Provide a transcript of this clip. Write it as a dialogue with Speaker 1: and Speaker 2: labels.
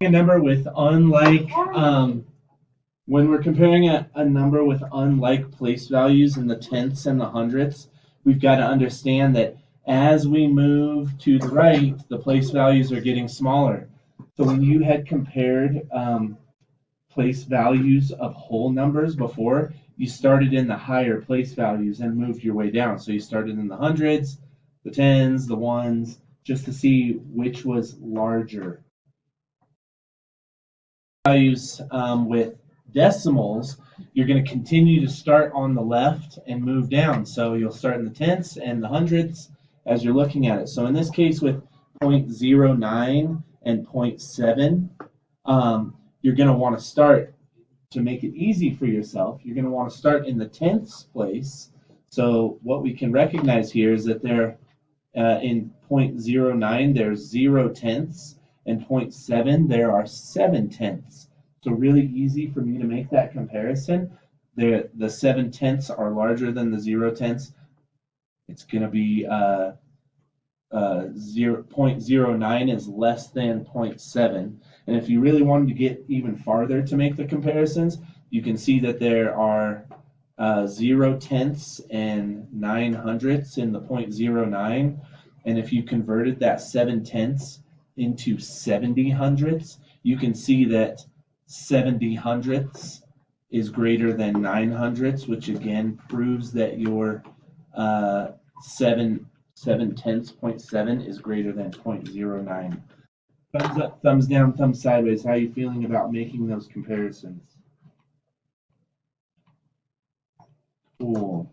Speaker 1: A number with unlike when we're comparing a number with unlike place values in the tenths and the hundredths, we've got to understand that as we move to the right, the place values are getting smaller. So when you had compared place values of whole numbers before, you started in the higher place values and moved your way down. So you started in the hundreds, the tens, the ones, just to see which was larger. Values with decimals, you're going to continue to start on the left and move down. So you'll start in the tenths and the hundredths as you're looking at it. So in this case with 0.09 and 0.7, you're going to want to start, to make it easy for yourself, you're going to want to start in the tenths place. So what we can recognize here is that there in 0.09 there's 0 tenths, and 0.7 there are 7 tenths. So really easy for me to make that comparison. The 7 tenths are larger than the 0 tenths. It's going to be 0.09 is less than 0.7. And if you really wanted to get even farther to make the comparisons, you can see that there are 0 tenths and 9 hundredths in the 0.09. And if you converted that 7 tenths into 70 hundredths, you can see that 70 hundredths is greater than 9 hundredths, which again proves that your 7 tenths 0.7 is greater than 0.09. Thumbs up, thumbs down, thumbs sideways. How are you feeling about making those comparisons? Cool.